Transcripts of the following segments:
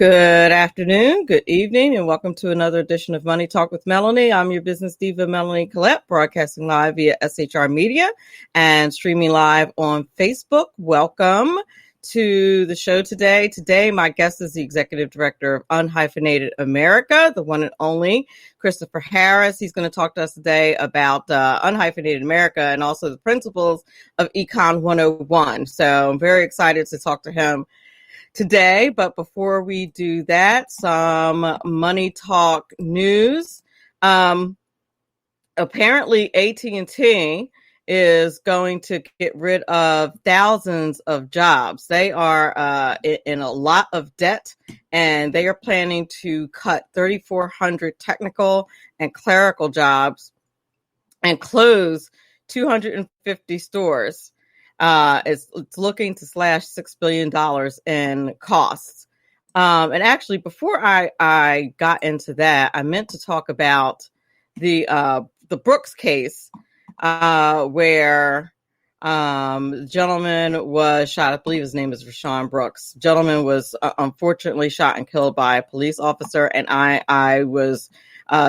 Good afternoon, good evening, and welcome to another edition of Money Talk with Melanie. I'm your business diva, Melanie Collette, broadcasting live via SHR Media and streaming live on Facebook. Welcome to the show today. Today, my guest is the Executive Director of Unhyphenated America, the one and only Christopher Harris. He's going to talk to us today about Unhyphenated America and also the principles of Econ 101. So I'm very excited to talk to him today, but before we do that, some Money Talk news. Apparently, AT&T is going to get rid of thousands of jobs. They are in a lot of debt, and they are planning to cut 3,400 technical and clerical jobs and close 250 stores. It's looking to slash $6 billion in costs. And actually, before I got into that, I meant to talk about the Brooks case, where the gentleman was shot. I believe his name is Rashawn Brooks. The gentleman was unfortunately shot and killed by a police officer. And I was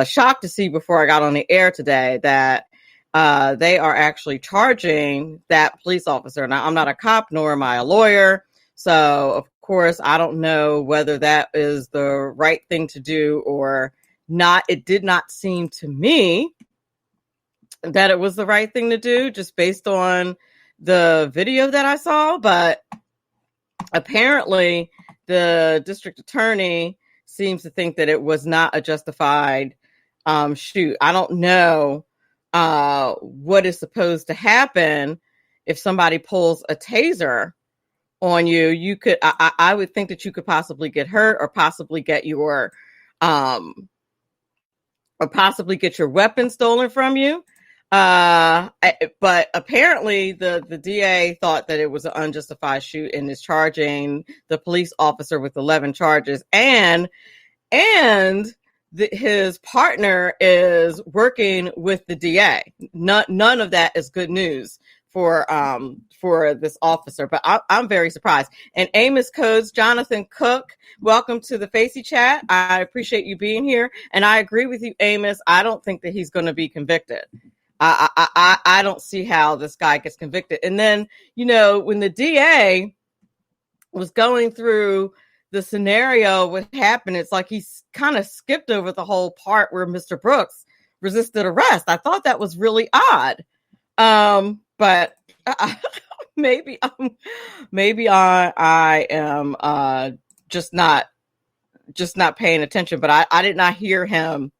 shocked to see before I got on the air today that they are actually charging that police officer. Now, I'm not a cop, nor am I a lawyer. So, of course, I don't know whether that is the right thing to do or not. It did not seem to me that it was the right thing to do, just based on the video that I saw. But apparently, the district attorney seems to think that it was not a justified shoot. I don't know what is supposed to happen if somebody pulls a taser on you. You could, I would think that you could possibly get hurt or possibly get your weapon stolen from you. But apparently the DA thought that it was an unjustified shoot and is charging the police officer with 11 charges, and his partner is working with the DA. None of that is good news for this officer, but I'm very surprised. And Amos Codes, Jonathan Cook, welcome to the Facey Chat. I appreciate you being here, and I agree with you, Amos. I don't think that he's going to be convicted. I don't see how this guy gets convicted. And then, when the DA was going through the scenario, what happened, it's like he kind of skipped over the whole part where Mr. Brooks resisted arrest. I thought that was really odd. But maybe I am just not paying attention, but I did not hear him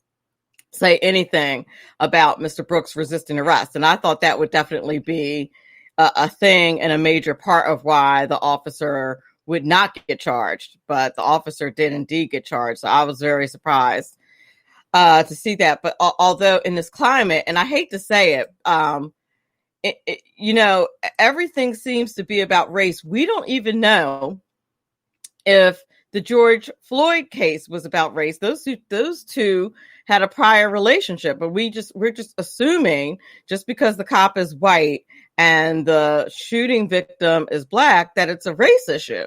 say anything about Mr. Brooks resisting arrest. And I thought that would definitely be a thing and a major part of why the officer would not get charged, but the officer did indeed get charged. So I was very surprised to see that. But although in this climate, and I hate to say it, everything seems to be about race. We don't even know if the George Floyd case was about race. Those two had a prior relationship, but we're just assuming just because the cop is white and the shooting victim is black that it's a race issue.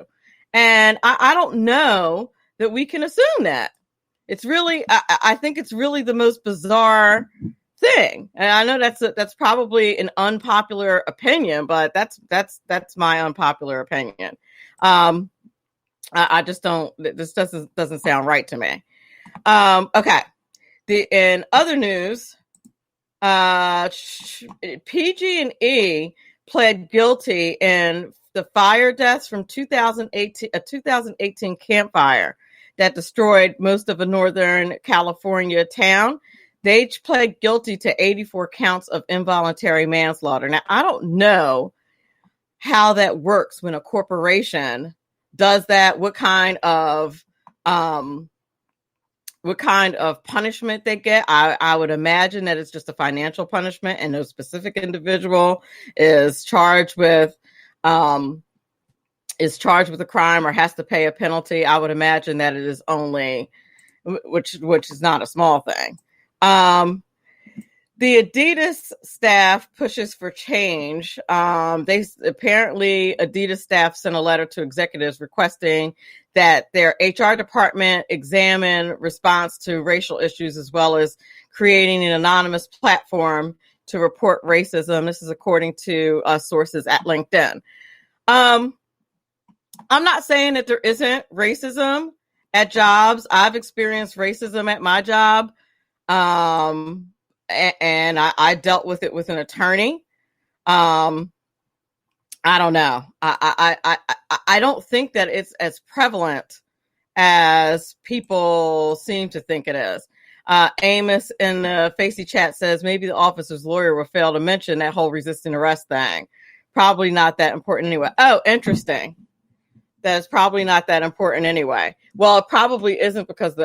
And I don't know that we can assume that. It's really, I think it's really the most bizarre thing. And I know that's probably an unpopular opinion, but that's my unpopular opinion. I just don't, this doesn't sound right to me. Okay. In other news, PG&E pled guilty in the fire deaths from 2018 Camp Fire that destroyed most of a Northern California town. They pled guilty to 84 counts of involuntary manslaughter. Now, I don't know how that works when a corporation does that, what kind of punishment they get. I would imagine that it's just a financial punishment, and no specific individual is charged with a crime or has to pay a penalty. I would imagine that it is only, which is not a small thing. The Adidas staff pushes for change. Adidas staff sent a letter to executives requesting that their HR department examine response to racial issues, as well as creating an anonymous platform to report racism. This is according to sources at LinkedIn. I'm not saying that there isn't racism at jobs. I've experienced racism at my job. And I dealt with it with an attorney. I don't know. I don't think that it's as prevalent as people seem to think it is. Amos in the Facey chat says maybe the officer's lawyer will fail to mention that whole resisting arrest thing. Probably not that important anyway. Oh, interesting. That's probably not that important anyway. Well, it probably isn't because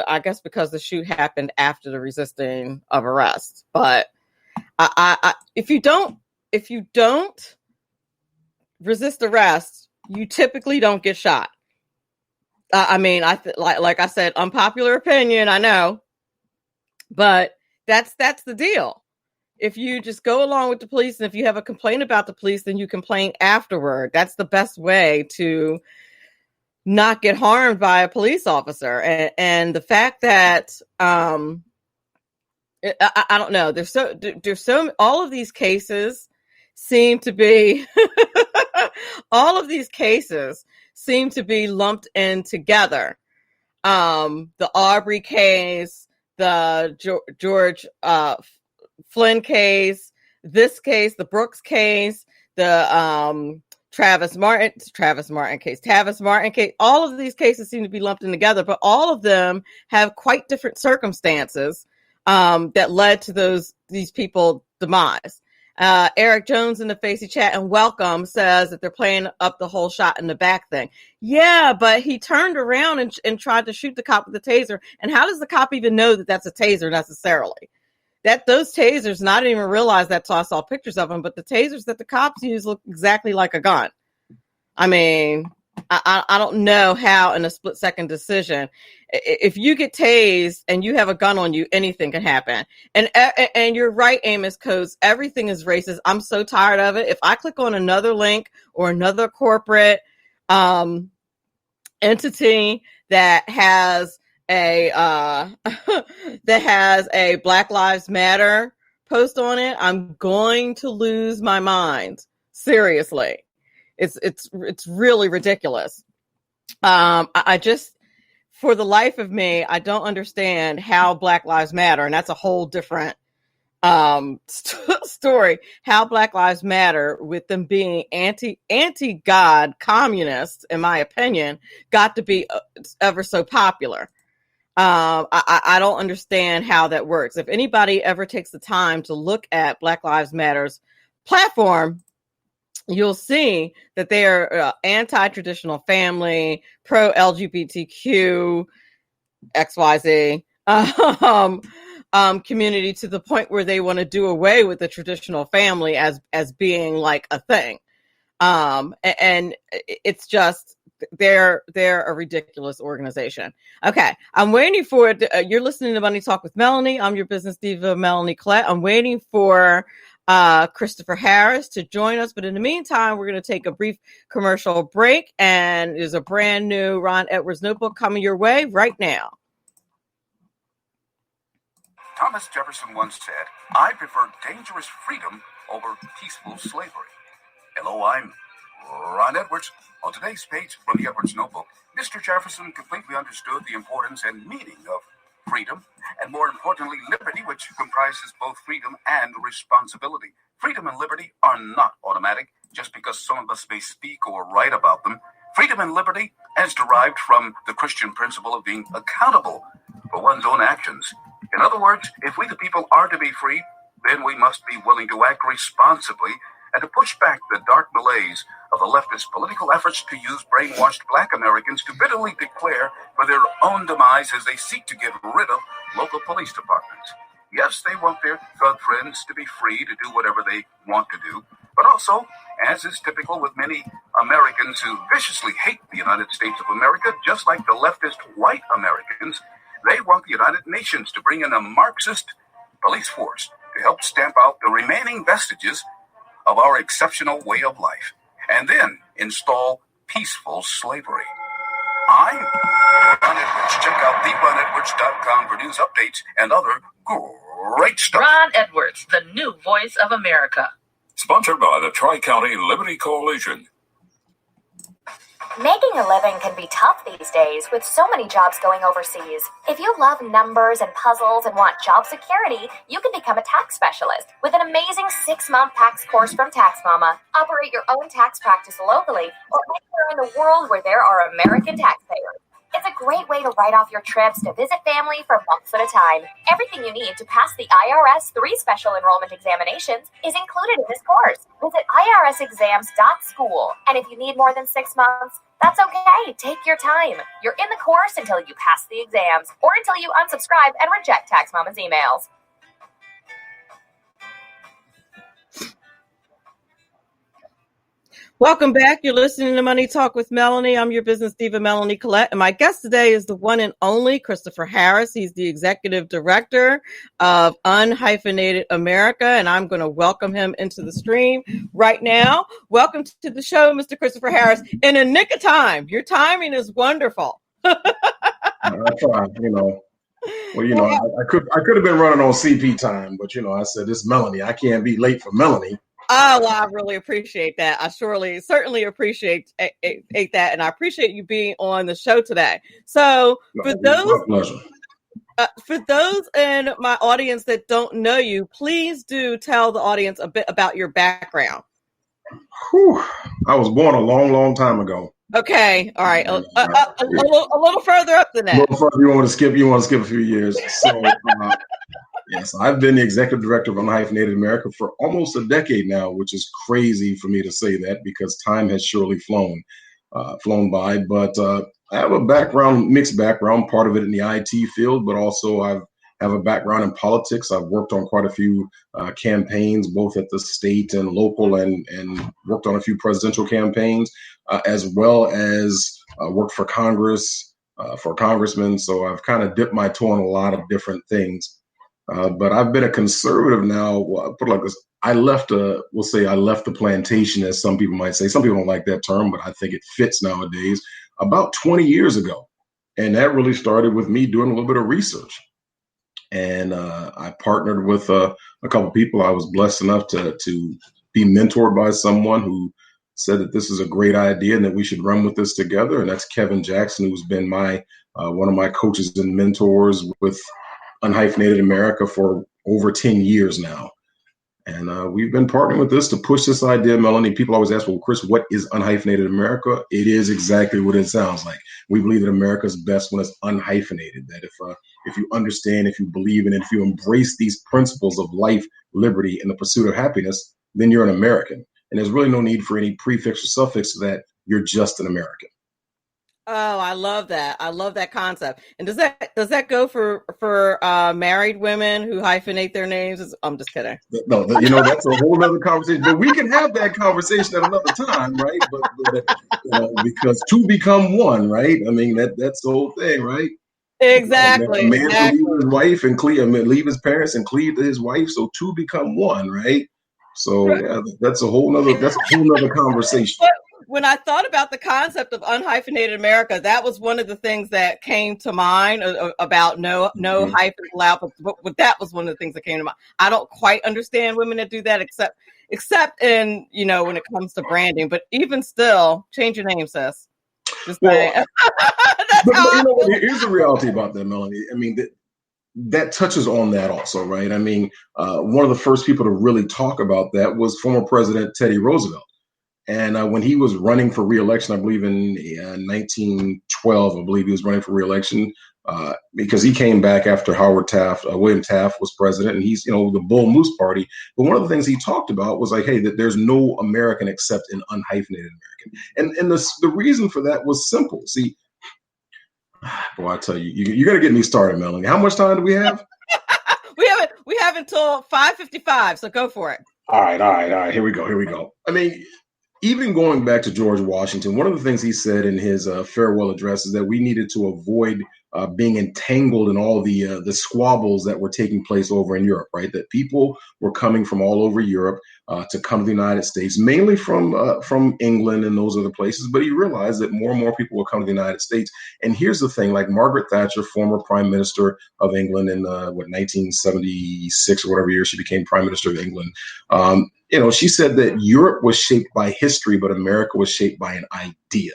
because the shoot happened after the resisting of arrest. But if you don't resist arrest, you typically don't get shot. Like I said, unpopular opinion, I know, but that's the deal. If you just go along with the police, and if you have a complaint about the police, then you complain afterward. That's the best way to not get harmed by a police officer. And the fact that I don't know, there's so all of these cases seem to be all of these cases seem to be lumped in together. The Aubrey case, the George Flynn case, this case, the Brooks case, the Tavis Martin case. All of these cases seem to be lumped in together, but all of them have quite different circumstances that led to these people's demise. Eric Jones in the Facey chat and welcome says that they're playing up the whole shot in the back thing. Yeah, but he turned around and tried to shoot the cop with the taser. And how does the cop even know that that's a taser necessarily? That those tasers, and I didn't even realize that till I saw pictures of them, but the tasers that the cops use look exactly like a gun. I mean, I don't know how in a split-second decision, if you get tased and you have a gun on you, anything can happen. And you're right, Amos Coates, everything is racist. I'm so tired of it. If I click on another link or another corporate entity that has a Black Lives Matter post on it, I'm going to lose my mind. Seriously. It's really ridiculous. I just, for the life of me, I don't understand how Black Lives Matter, and that's a whole different story, how Black Lives Matter, with them being anti-God communists, in my opinion, got to be ever so popular. I don't understand how that works. If anybody ever takes the time to look at Black Lives Matter's platform, you'll see that they are anti-traditional family, pro-LGBTQ, XYZ community, to the point where they want to do away with the traditional family as being like a thing. And it's just, they're a ridiculous organization. Okay, I'm waiting for you're listening to Money Talk with Melanie. I'm your business diva, Melanie Collette. I'm waiting for Christopher Harris to join us, but in the meantime, we're going to take a brief commercial break, and there's a brand new Ron Edwards notebook coming your way right now. Thomas Jefferson once said, "I prefer dangerous freedom over peaceful slavery." Hello, I'm Ron Edwards. On today's page from the Edwards Notebook, Mr. Jefferson completely understood the importance and meaning of freedom, and more importantly, liberty, which comprises both freedom and responsibility. Freedom and liberty are not automatic just because some of us may speak or write about them. Freedom and liberty is derived from the Christian principle of being accountable for one's own actions. In other words, if we the people are to be free, then we must be willing to act responsibly and to push back the dark malaise of the leftist political efforts to use brainwashed Black Americans to bitterly declare for their own demise as they seek to get rid of local police departments. Yes, they want their thug friends to be free to do whatever they want to do, but also, as is typical with many Americans who viciously hate the United States of America, just like the leftist white Americans, they want the United Nations to bring in a Marxist police force to help stamp out the remaining vestiges of our exceptional way of life, and then install peaceful slavery. I'm Ron Edwards. Check out theronedwards.com for news updates and other great stuff. Ron Edwards, the new voice of America. Sponsored by the Tri-County Liberty Coalition. Making a living can be tough these days with so many jobs going overseas. If you love numbers and puzzles and want job security, you can become a tax specialist with an amazing 6-month tax course from Tax Mama. Operate your own tax practice locally or anywhere in the world where there are American taxpayers. It's a great way to write off your trips to visit family for months at a time. Everything you need to pass the IRS 3 special enrollment examinations is included in this course. Visit irsexams.school. And if you need more than 6 months, that's okay. Take your time. You're in the course until you pass the exams or until you unsubscribe and reject Tax Mama's emails. Welcome back. You're listening to Money Talk with Melanie. I'm your business diva, Melanie Collette. And my guest today is the one and only Christopher Harris. He's the executive director of Unhyphenated America. And I'm going to welcome him into the stream right now. Welcome to the show, Mr. Christopher Harris. In a nick of time. Your timing is wonderful. I tried, Well, I could have been running on CP time, but I said, this Melanie, I can't be late for Melanie. Oh, well, I really appreciate that. I certainly appreciate that. And I appreciate you being on the show today. So for those in my audience that don't know you, please do tell the audience a bit about your background. Whew. I was born a long, long time ago. Okay. All right. A little further up than that. A little further. You want to skip a few years. So, yes, I've been the executive director of Unhyphenated America for almost a decade now, which is crazy for me to say that because time has surely flown by. But I have a mixed background, part of it in the IT field, but also I have a background in politics. I've worked on quite a few campaigns, both at the state and local, and worked on a few presidential campaigns, as well as worked for Congress, for a congressman. So I've kind of dipped my toe in a lot of different things. But I've been a conservative now. Well, I'll put it like this. I left the plantation, as some people might say. Some people don't like that term, but I think it fits nowadays, about 20 years ago. And that really started with me doing a little bit of research. And I partnered with a couple of people. I was blessed enough to be mentored by someone who said that this is a great idea and that we should run with this together. And that's Kevin Jackson, who's been one of my coaches and mentors with Unhyphenated America for over 10 years now. And we've been partnering with this to push this idea, Melanie. People always ask, well, Chris, what is Unhyphenated America? It is exactly what it sounds like. We believe that America is best when it's unhyphenated, that if you understand, if you believe in it, if you embrace these principles of life, liberty, and the pursuit of happiness, then you're an American. And there's really no need for any prefix or suffix to that. You're just an American. Oh, I love that. I love that concept. And does that go for married women who hyphenate their names? I'm just kidding. No, that's a whole other conversation. But we can have that conversation at another time, right? But because two become one, right? I mean, that's the whole thing, right? Exactly. A man can leave his wife and leave his parents and cleave to his wife, so two become one, right? So yeah, that's a whole nother conversation. When I thought about the concept of Unhyphenated America, that was one of the things that came to mind about no hyphen allowed. But that was one of the things that came to mind. I don't quite understand women that do that, except in when it comes to branding. But even still, change your name, sis. Just saying. Here's the reality about that, Melanie. I mean, that touches on that also, right? I mean, one of the first people to really talk about that was former President Teddy Roosevelt. And when he was running for re-election, I believe in 1912, I believe he was running for re-election because he came back after William Taft was president, and he's, the Bull Moose Party. But one of the things he talked about was like, hey, that there's no American except an unhyphenated American. And the reason for that was simple. See, boy, I tell you, you're going to get me started, Melanie. How much time do we have? we have until 5:55, so go for it. All right. Here we go. I mean, even going back to George Washington, one of the things he said in his farewell address is that we needed to avoid being entangled in all the squabbles that were taking place over in Europe, right? That people were coming from all over Europe to come to the United States, mainly from England and those other places. But he realized that more and more people will come to the United States. And here's the thing: like Margaret Thatcher, former Prime Minister of England in 1976 or whatever year she became Prime Minister of England. She said that Europe was shaped by history, but America was shaped by an idea.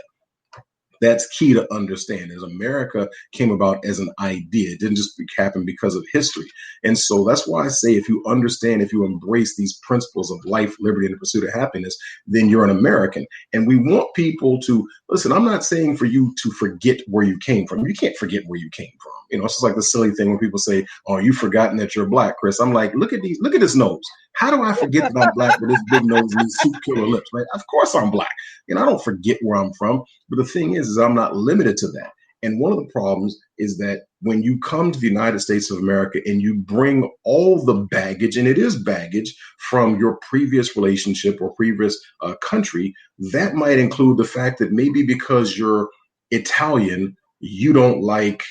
That's key to understand, is America came about as an idea. It didn't just happen because of history. And so that's why I say, if you understand, if you embrace these principles of life, liberty, and the pursuit of happiness, then you're an American. And we want people to listen. I'm not saying for you to forget where you came from. You can't forget where you came from. It's just like the silly thing when people say, "Oh, you've forgotten that you're black, Chris." I'm like, look at this nose. How do I forget that I'm black with this big nose and these soup killer lips, right? Of course I'm black. I don't forget where I'm from. But the thing is I'm not limited to that. And one of the problems is that when you come to the United States of America and you bring all the baggage, and it is baggage from your previous relationship or previous country, that might include the fact that maybe because you're Italian, you don't like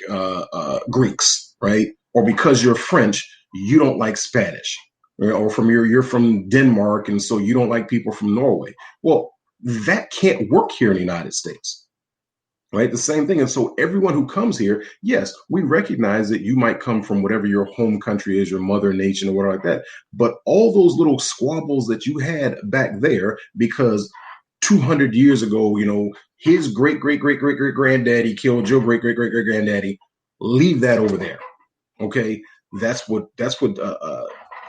Greeks, right? Or because you're French, you don't like Spanish. Or you're from Denmark, and so you don't like people from Norway. Well, that can't work here in the United States, right? The same thing. And so everyone who comes here, yes, we recognize that you might come from whatever your home country is, your mother nation or whatever like that. But all those little squabbles that you had back there, because 200 years ago, his great granddaddy killed your great granddaddy. Leave that over there. Okay, that's what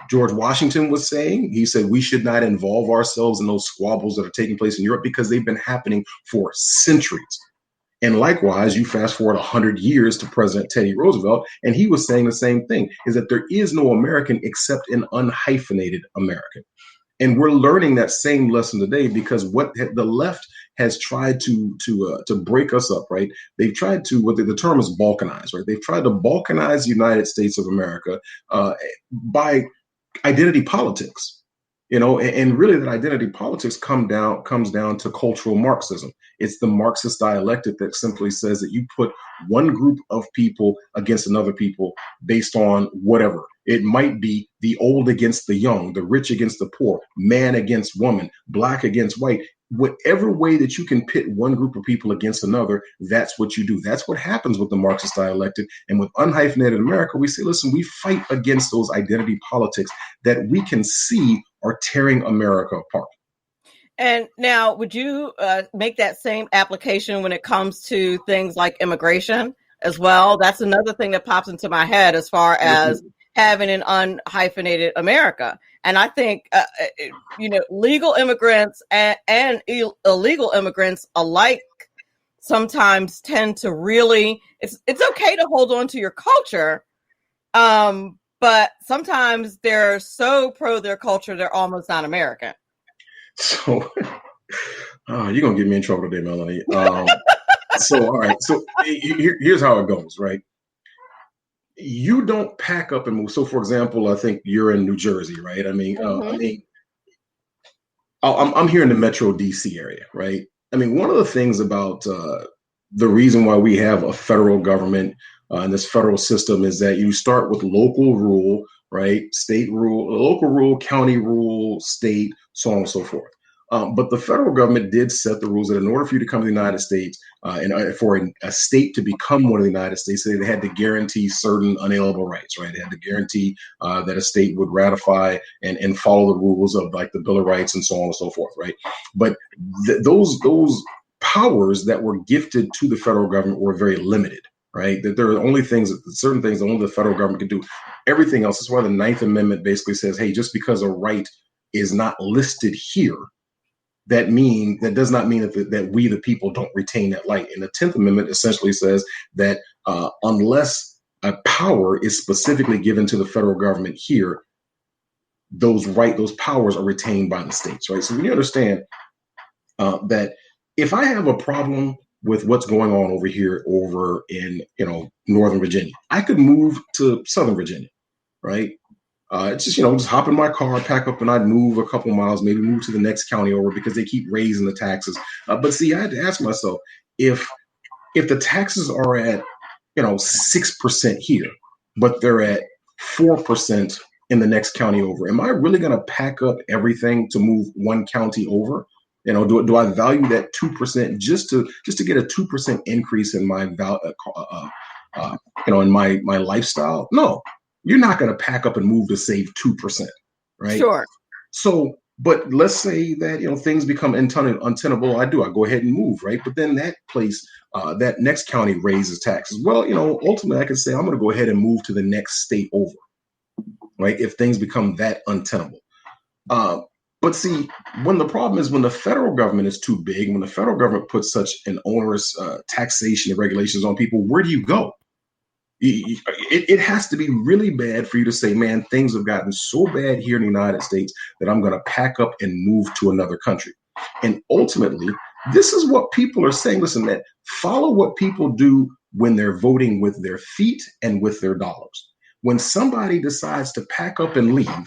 George Washington was saying. He said we should not involve ourselves in those squabbles that are taking place in Europe because they've been happening for centuries. And likewise, you fast forward 100 years to President Teddy Roosevelt, and he was saying the same thing, is that there is no American except an unhyphenated American. And we're learning that same lesson today, because what the left has tried to break us up, right? They've tried to, the term is balkanize, right? They've tried to balkanize the United States of America by identity politics, and really that identity politics comes down to cultural Marxism. It's the Marxist dialectic that simply says that you put one group of people against another people based on whatever. It might be the old against the young, the rich against the poor, man against woman, black against white. Whatever way that you can pit one group of people against another, that's what you do. That's what happens with the Marxist dialectic. And with unhyphenated America, we say, listen, we fight against those identity politics that we can see are tearing America apart. And now, would you make that same application when it comes to things like immigration as well? That's another thing that pops into my head as far as having an unhyphenated America. And I think, legal immigrants and illegal immigrants alike sometimes tend to really, it's okay to hold on to your culture, but sometimes they're so pro their culture, they're almost not American. So you're going to get me in trouble today, Melanie. So, all right. So here's how it goes, right? You don't pack up and move. So, for example, I think you're in New Jersey, right? I'm here in the Metro DC area, right? One of the things about the reason why we have a federal government and this federal system is that you start with local rule, right? State rule, local rule, county rule, state, so on and so forth. But the federal government did set the rules that in order for you to come to the United States and for a state to become one of the United States, they had to guarantee certain unalienable rights, right? They had to guarantee that a state would ratify and follow the rules of like the Bill of Rights and so on and so forth, right? But those powers that were gifted to the federal government were very limited, right? That there are only certain things that only the federal government can do. Everything else is why the Ninth Amendment basically says, hey, just because a right is not listed here, that does not mean that we, the people, don't retain that right. And the 10th Amendment essentially says that unless a power is specifically given to the federal government here, those powers are retained by the states, right? So when you understand that if I have a problem with what's going on over in Northern Virginia, I could move to Southern Virginia, right? It's just hop in my car, pack up, and I'd move a couple miles, maybe move to the next county over because they keep raising the taxes. But see, I had to ask myself, if the taxes are at 6% here, but they're at 4% in the next county over. Am I really going to pack up everything to move one county over? Do I value that 2% just to get a 2% increase in my in my lifestyle? No, you're not going to pack up and move to save 2%, right? Sure. So, but let's say that things become untenable. I go ahead and move, right? But then that place, that next county raises taxes. Well, ultimately, I can say I'm going to go ahead and move to the next state over, right? If things become that untenable. But see, when the federal government is too big, when the federal government puts such an onerous taxation and regulations on people, where do you go? It has to be really bad for you to say, man, things have gotten so bad here in the United States that I'm going to pack up and move to another country. And ultimately, this is what people are saying. Listen, man, follow what people do when they're voting with their feet and with their dollars. When somebody decides to pack up and leave,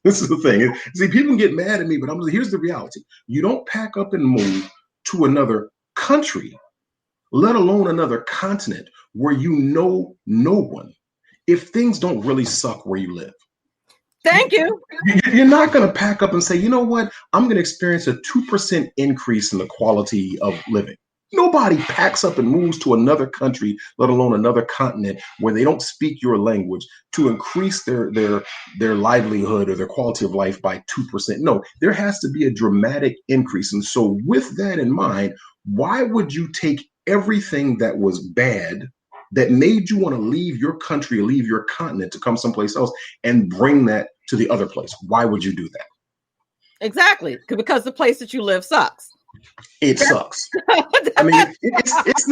this is the thing. See, people get mad at me, but here's the reality. You don't pack up and move to another country, let alone another continent where you know no one, if things don't really suck where you live. Thank you. You're not going to pack up and say, you know what, I'm going to experience a 2% increase in the quality of living. Nobody packs up and moves to another country, let alone another continent where they don't speak your language to increase their livelihood or their quality of life by 2%. No, there has to be a dramatic increase. And so with that in mind, why would you take everything that was bad that made you want to leave your country, leave your continent to come someplace else and bring that to the other place? Why would you do that? Exactly. Because the place that you live sucks. It sucks. I mean, it's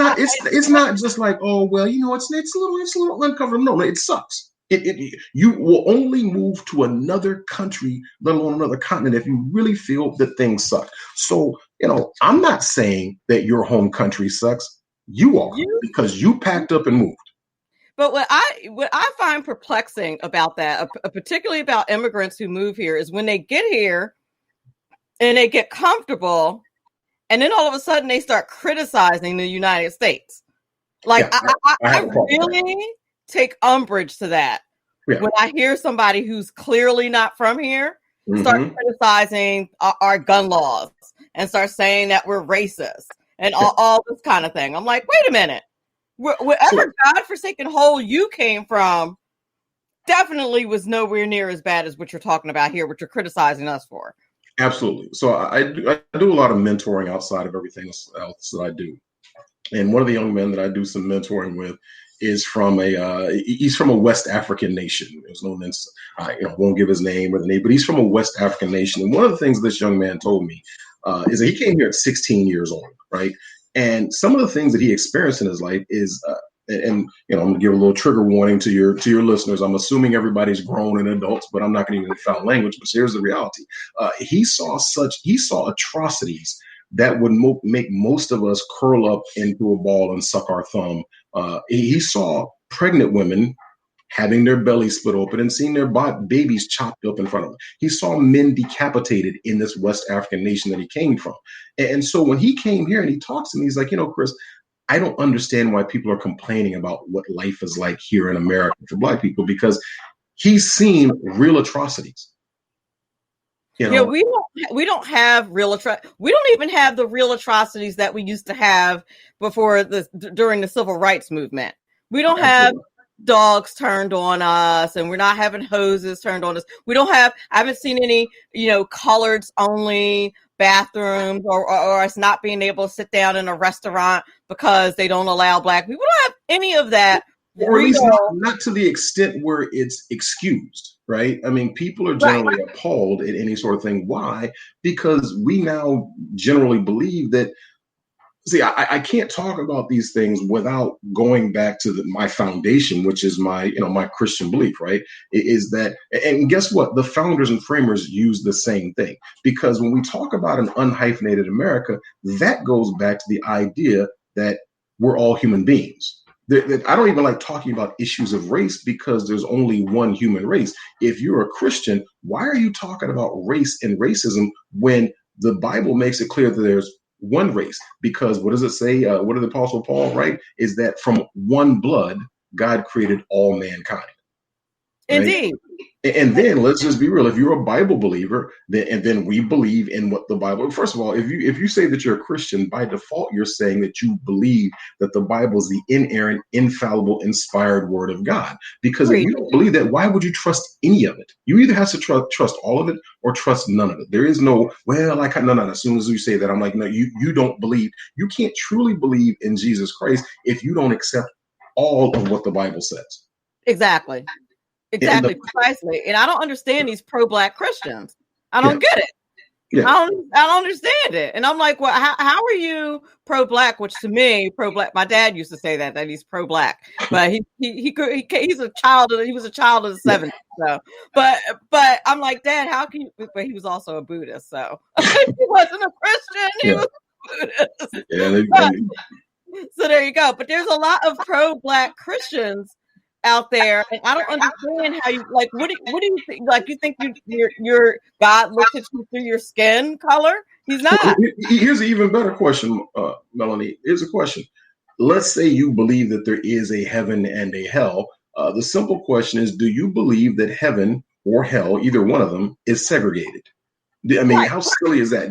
not just like, oh, well, it's a little uncomfortable. No, it sucks. You will only move to another country, let alone another continent, if you really feel that things suck. So, I'm not saying that your home country sucks. You are, because you packed up and moved. But what I find perplexing about that, particularly about immigrants who move here, is when they get here and they get comfortable, and then all of a sudden they start criticizing the United States. Like, yeah, I really take umbrage to that. Yeah. When I hear somebody who's clearly not from here start criticizing our gun laws and start saying that we're racist and all this kind of thing. I'm like, wait a minute. Wherever God-forsaken hole you came from definitely was nowhere near as bad as what you're talking about here, what you're criticizing us for. Absolutely. So I do a lot of mentoring outside of everything else that I do. And one of the young men that I do some mentoring with is he's from a West African nation. There's no won't give his name or the name, but he's from a West African nation. And one of the things this young man told me is that he came here at 16 years old, right? And some of the things that he experienced in his life is, I'm going to give a little trigger warning to your listeners. I'm assuming everybody's grown and adults, but I'm not going to even foul language. But here's the reality: he saw atrocities that would make most of us curl up into a ball and suck our thumb. He saw pregnant women having their bellies split open and seeing their babies chopped up in front of them. He saw men decapitated in this West African nation that he came from. And so when he came here and he talks to me, he's like, Chris, I don't understand why people are complaining about what life is like here in America for Black people, because he's seen real atrocities. Yeah, we don't have real we don't even have the real atrocities that we used to have during the civil rights movement. We don't have dogs turned on us, and we're not having hoses turned on us. I haven't seen any, coloreds only bathrooms or us not being able to sit down in a restaurant because they don't allow Black people. We don't have any of that. Or at least not to the extent where it's excused, right? I mean, people are generally appalled at any sort of thing. Why? Because we now generally believe that, see, I can't talk about these things without going back to my foundation, which is my Christian belief, right? Is that, and guess what? The founders and framers use the same thing, because when we talk about an unhyphenated America, that goes back to the idea that we're all human beings. I don't even like talking about issues of race, because there's only one human race. If you're a Christian, why are you talking about race and racism when the Bible makes it clear that there's one race, because what does it say? What did the Apostle Paul write? Is that from one blood, God created all mankind. Right? Indeed. And then let's just be real. If you're a Bible believer, then we believe in what the Bible. First of all, if you say that you're a Christian, by default, you're saying that you believe that the Bible is the inerrant, infallible, inspired word of God. Because if you don't believe that, why would you trust any of it? You either have to trust all of it or trust none of it. There is no, well, no. As soon as you say that, I'm like, no, you don't believe. You can't truly believe in Jesus Christ if you don't accept all of what the Bible says. Exactly. Exactly, precisely. And I don't understand these pro-Black Christians. I don't get it. Yeah. I don't understand it. And I'm like, well, how are you pro-Black? Which to me, pro-Black. My dad used to say that he's pro-Black, but he's a child. He was a child of the 70s. So, but I'm like, Dad, how can you? But he was also a Buddhist, so he wasn't a Christian. He was a Buddhist. So there you go. But there's a lot of pro-Black Christians out there, and I don't understand how you like. What do you think? Like, you think your God looks at you through your skin color? He's not. Here's an even better question, Melanie. Here's a question. Let's say you believe that there is a heaven and a hell. The simple question is, do you believe that heaven or hell, either one of them, is segregated? I mean, how silly is that?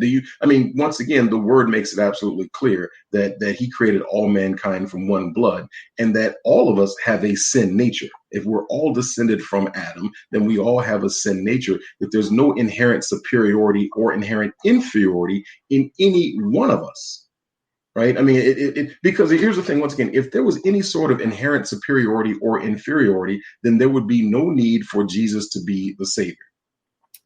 Once again, the word makes it absolutely clear that he created all mankind from one blood, and that all of us have a sin nature. If we're all descended from Adam, then we all have a sin nature, that there's no inherent superiority or inherent inferiority in any one of us. Right? I mean, because here's the thing, once again, if there was any sort of inherent superiority or inferiority, then there would be no need for Jesus to be the Savior.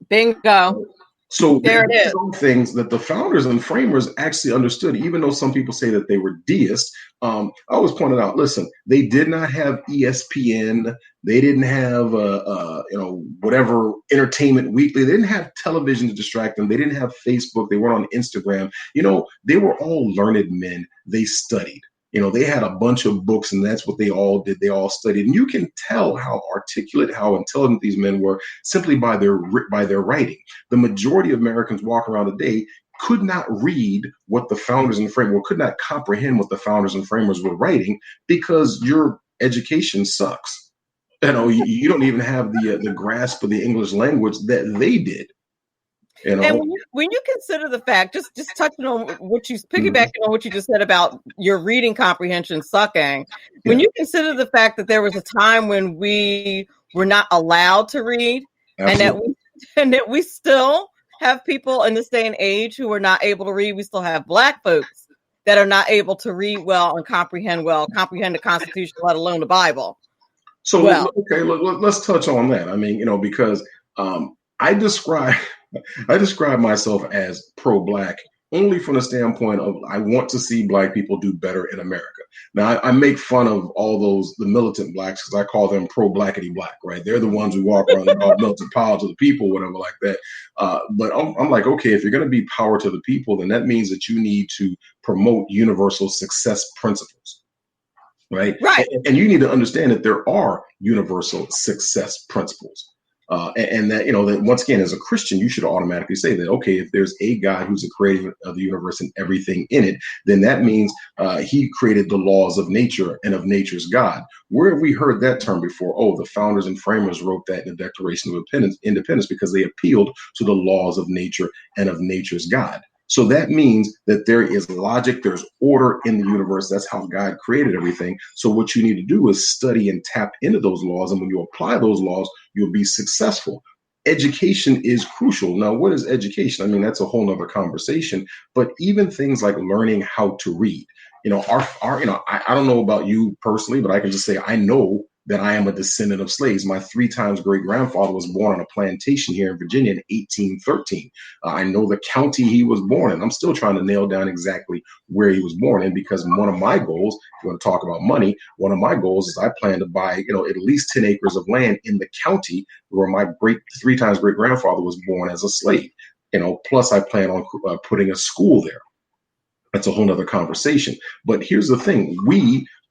Bingo. So there it is. Some things that the founders and framers actually understood, even though some people say that they were deists. I always pointed out, listen, they did not have ESPN. They didn't have, whatever Entertainment Weekly. They didn't have television to distract them. They didn't have Facebook. They weren't on Instagram. They were all learned men. They studied. They had a bunch of books, and that's what they all did. They all studied. And you can tell how articulate, how intelligent these men were simply by their writing. The majority of Americans walk around today could not read what the founders and framers, could not comprehend what the founders and framers were writing, because your education sucks. You don't even have the grasp of the English language that they did. And when you consider the fact, just touching on what you piggybacking on what you just said about your reading comprehension sucking, when you consider the fact that there was a time when we were not allowed to read, and that we still have people in this day and age who are not able to read. We still have Black folks that are not able to read well and comprehend the Constitution, let alone the Bible. So let's touch on that. Because I describe myself as pro-Black only from the standpoint of I want to see Black people do better in America. Now, I make fun of all the militant Blacks, because I call them pro-Blackity Black, right? They're the ones who walk around and call militant power to the people, whatever like that. But I'm like, okay, if you're going to be power to the people, then that means that you need to promote universal success principles. Right. And you need to understand that there are universal success principles. And that, that once again, as a Christian, you should automatically say that, okay, if there's a God who's the creator of the universe and everything in it, then that means he created the laws of nature and of nature's God. Where have we heard that term before? Oh, the founders and framers wrote that in the Declaration of Independence because they appealed to the laws of nature and of nature's God. So that means that there is logic, there's order in the universe. That's how God created everything. So what you need to do is study and tap into those laws. And when you apply those laws, you'll be successful. Education is crucial. Now, what is education? That's a whole nother conversation. But even things like learning how to read, I don't know about you personally, but I can just say I know that I am a descendant of slaves. My 3 times great-grandfather was born on a plantation here in Virginia in 1813. I know the county he was born in. I'm still trying to nail down exactly where he was born in, because one of my goals, if you want to talk about money, one of my goals is I plan to buy, at least 10 acres of land in the county where my 3 times great-grandfather was born as a slave. Plus I plan on putting a school there. That's a whole nother conversation. But here's the thing.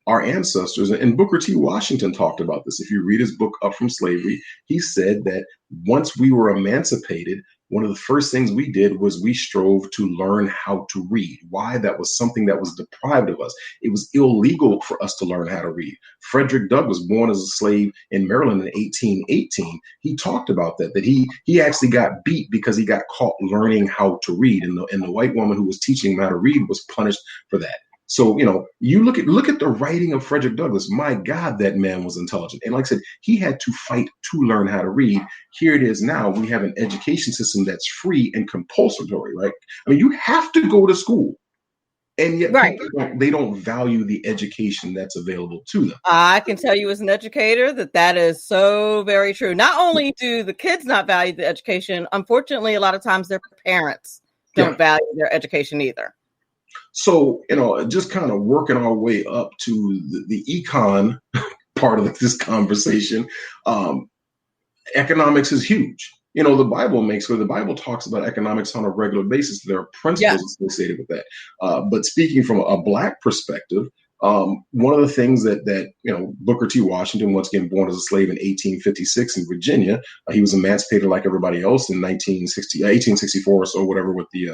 Our ancestors, and Booker T. Washington talked about this. If you read his book, Up from Slavery, he said that once we were emancipated, one of the first things we did was we strove to learn how to read. Why? That was something that was deprived of us. It was illegal for us to learn how to read. Frederick Douglass, born as a slave in Maryland in 1818, he talked about that he actually got beat because he got caught learning how to read. And the white woman who was teaching him how to read was punished for that. So, you look at the writing of Frederick Douglass. My God, that man was intelligent. And like I said, he had to fight to learn how to read. Here it is now. We have an education system that's free and compulsory, right? I mean, you have to go to school. And yet they don't value the education that's available to them. I can tell you as an educator that is so very true. Not only do the kids not value the education, unfortunately, a lot of times their parents don't value their education either. So, just kind of working our way up to the econ part of this conversation, economics is huge. The Bible talks about economics on a regular basis. There are principles associated with that. But speaking from a Black perspective, one of the things that Booker T. Washington, once again born as a slave in 1856 in Virginia, he was emancipated like everybody else in 1864 or so, whatever, with the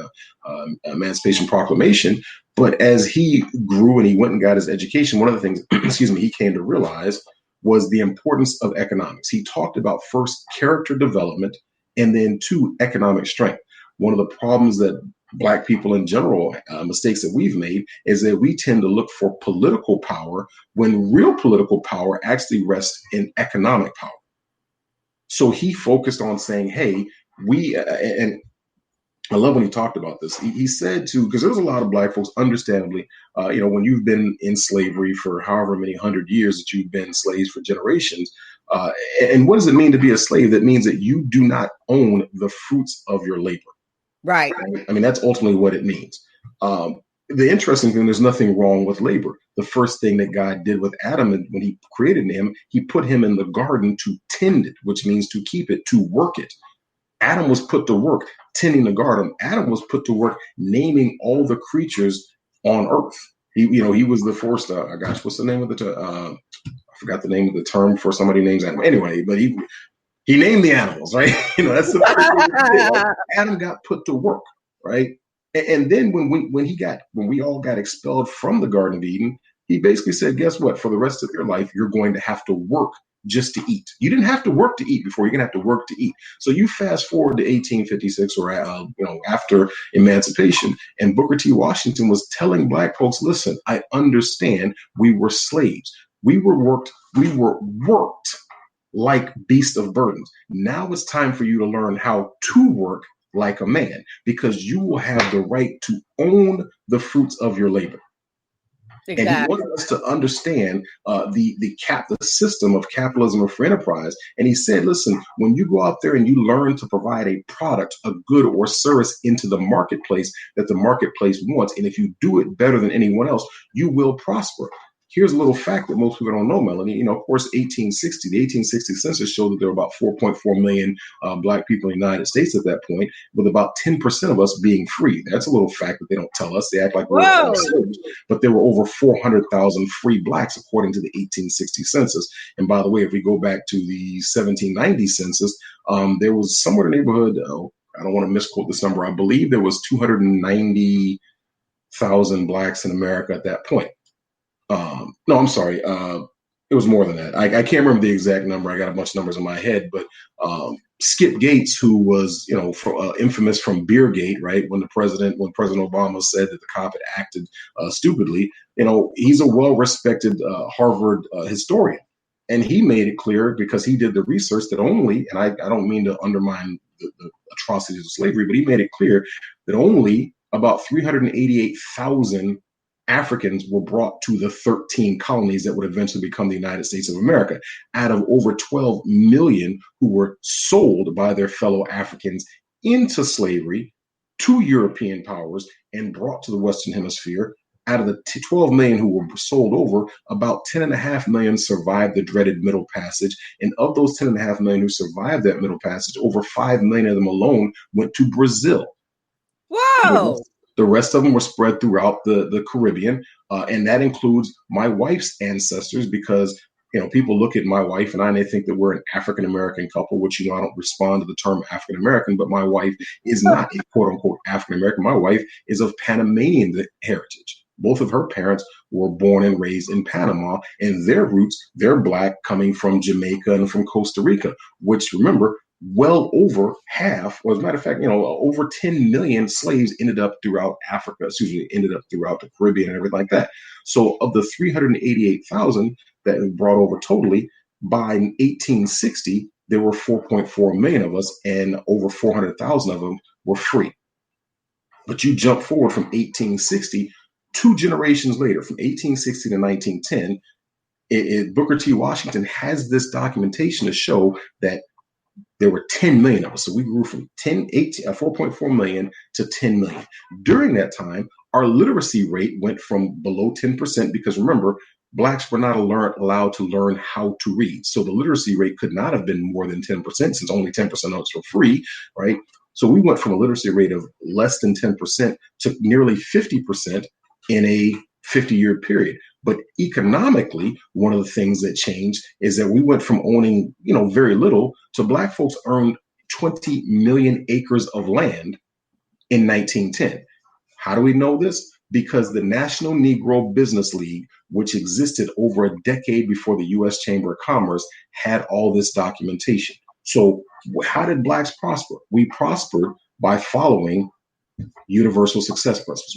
Emancipation Proclamation. But as he grew and he went and got his education, one of the things, he came to realize was the importance of economics. He talked about first character development and then two, economic strength. One of the problems that Black people in general, mistakes that we've made, is that we tend to look for political power when real political power actually rests in economic power. So he focused on saying, hey, and I love when he talked about this. He said because there was a lot of Black folks, understandably, when you've been in slavery for however many 100 years that you've been slaves for generations. And what does it mean to be a slave? That means that you do not own the fruits of your labor. Right. I mean, that's ultimately what it means. The interesting thing, there's nothing wrong with labor. The first thing that God did with Adam when he created him, he put him in the garden to tend it, which means to keep it, to work it. Adam was put to work tending the garden. Adam was put to work naming all the creatures on earth. He was the first, what's the name of I forgot the name of the term for somebody names animal. Anyway, but he named the animals, right? That's the first thing he did, right? Adam got put to work, right? And then when we all got expelled from the Garden of Eden, he basically said, guess what? For the rest of your life, you're going to have to work just to eat. You didn't have to work to eat before. You're going to have to work to eat. So you fast forward to 1856 or, after emancipation, and Booker T. Washington was telling Black folks, listen, I understand we were slaves. We were worked like beasts of burdens. Now it's time for you to learn how to work like a man, because you will have the right to own the fruits of your labor. Exactly. And he wanted us to understand the system of capitalism or free enterprise. And he said, listen, when you go out there and you learn to provide a product, a good or service into the marketplace that the marketplace wants, and if you do it better than anyone else, you will prosper. Here's a little fact that most people don't know, Melanie. Of course, the 1860 census showed that there were about 4.4 million Black people in the United States at that point, with about 10% of us being free. That's a little fact that they don't tell us. They act like we're all slaves, but there were over 400,000 free Blacks according to the 1860 census. And by the way, if we go back to the 1790 census, there was somewhere in the neighborhood, I don't want to misquote this number, I believe there was 290,000 Blacks in America at that point. No, I'm sorry. It was more than that. I can't remember the exact number. I got a bunch of numbers in my head, but Skip Gates, who was, infamous from Beergate, right? When President Obama said that the cop had acted stupidly, he's a well-respected Harvard historian. And he made it clear, because he did the research, that only, and I don't mean to undermine the atrocities of slavery, but he made it clear that only about 388,000 Africans were brought to the 13 colonies that would eventually become the United States of America, out of over 12 million who were sold by their fellow Africans into slavery to European powers and brought to the Western Hemisphere. Out of the 12 million who were sold over, about 10.5 million survived the dreaded Middle Passage. And of those 10.5 million who survived that Middle Passage, over 5 million of them alone went to Brazil. Whoa! The rest of them were spread throughout the Caribbean, and that includes my wife's ancestors, because People look at my wife and they think that we're an African American couple, which, I don't respond to the term African American, but my wife is not a quote unquote African American. My wife is of Panamanian heritage. Both of her parents were born and raised in Panama, and their roots, they're Black, coming from Jamaica and from Costa Rica, which, remember, well over half, or as a matter of fact, over 10 million slaves ended up throughout Africa, ended up throughout the Caribbean and everything like that. So of the 388,000 that we brought over totally, by 1860, there were 4.4 million of us, and over 400,000 of them were free. But you jump forward from 1860, 2 generations later, from 1860 to 1910, Booker T. Washington has this documentation to show that there were 10 million of us. So we grew from 4.4 million to 10 million. During that time, our literacy rate went from below 10%, because remember, Blacks were not allowed to learn how to read. So the literacy rate could not have been more than 10%, since only 10% of us were free, right? So we went from a literacy rate of less than 10% to nearly 50% in a 50-year period. But economically, one of the things that changed is that we went from owning, very little, to Black folks earned 20 million acres of land in 1910. How do we know this? Because the National Negro Business League, which existed over a decade before the U.S. Chamber of Commerce, had all this documentation. So how did Blacks prosper? We prospered by following universal success principles.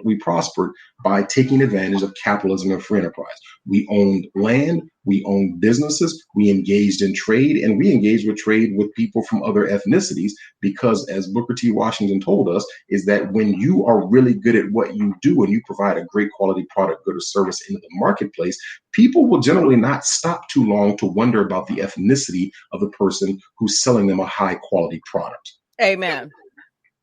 We prospered by taking advantage of capitalism and free enterprise. We owned land, we owned businesses, we engaged in trade, and we engaged with trade with people from other ethnicities, because, as Booker T. Washington told us, is that when you are really good at what you do and you provide a great quality product, good, or service into the marketplace, people will generally not stop too long to wonder about the ethnicity of the person who's selling them a high quality product. Amen.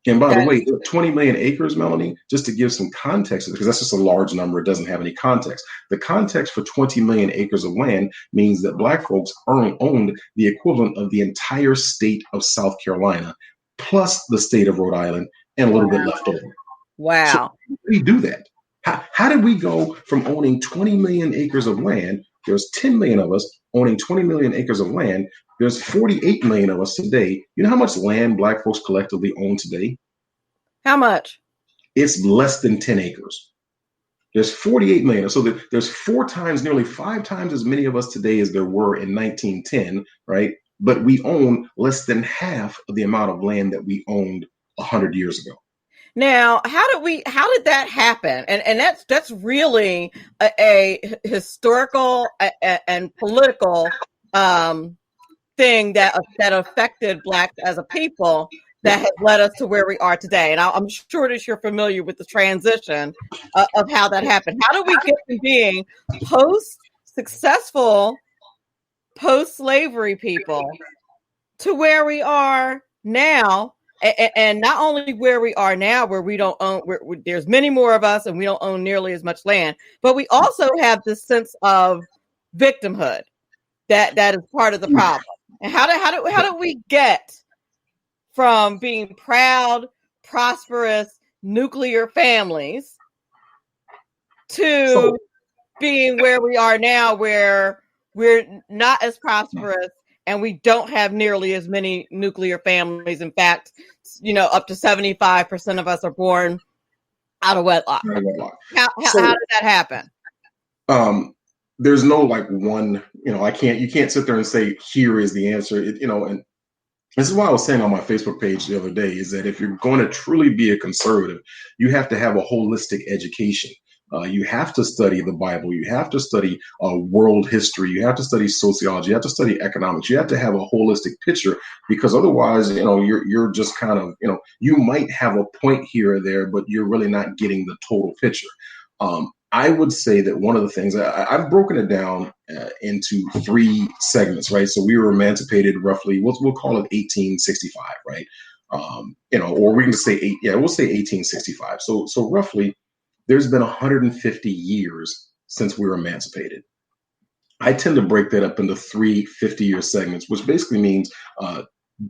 And by the way, 20 million acres, Melanie, just to give some context, because that's just a large number, it doesn't have any context. The context for 20 million acres of land means that Black folks owned the equivalent of the entire state of South Carolina, plus the state of Rhode Island, and a little bit left over. Wow. So how did we do that? How did we go from owning 20 million acres of land? There's 10 million of us owning 20 million acres of land. There's 48 million of us today. You know how much land Black folks collectively own today? How much? It's less than 10 acres. There's 48 million. So there's nearly 5 times as many of us today as there were in 1910, right? But we own less than half of the amount of land that we owned 100 years ago. Now, how did that happen? And that's really a historical and political thing that affected Blacks as a people that has led us to where we are today. And I'm sure that you're familiar with the transition of how that happened. How do we get from being successful post-slavery people to where we are now? And not only where we are now, where we don't own, there's many more of us and we don't own nearly as much land, but we also have this sense of victimhood that is part of the problem. And how do we get from being proud, prosperous, nuclear families to being where we are now, where we're not as prosperous and we don't have nearly as many nuclear families? In fact, up to 75% of us are born out of wedlock. How did that happen? There's no one, you can't sit there and say, here is the answer, and this is why I was saying on my Facebook page the other day, is that if you're going to truly be a conservative, you have to have a holistic education. You have to study the Bible. You have to study world history. You have to study sociology. You have to study economics. You have to have a holistic picture, because otherwise, you're just kind of, you might have a point here or there, but you're really not getting the total picture. I would say that one of the things I've broken it down into 3 segments, right? So we were emancipated roughly, we'll call it 1865, right? Or we can say we'll say 1865. So roughly, there's been 150 years since we were emancipated. I tend to break that up into 3 50-year segments, which basically means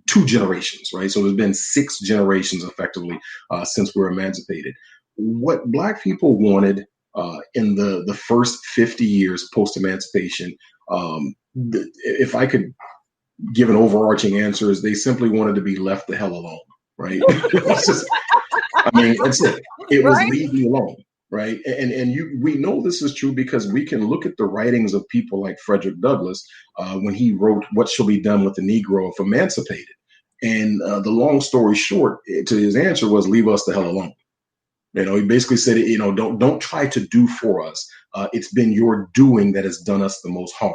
2 generations, right? So there's been 6 generations effectively since we were emancipated. What Black people wanted in the first 50 years post-emancipation If I could give an overarching answer, is they simply wanted to be left the hell alone, right? It's just, I mean, that's it. It was Right? leave me alone, right? And we know this is true because we can look at the writings of people like Frederick Douglass when he wrote "What Shall Be Done with the Negro If Emancipated," and the long story short to his answer was, "Leave us the hell alone." You know, he basically said, you know, don't try to do for us. It's been your doing that has done us the most harm.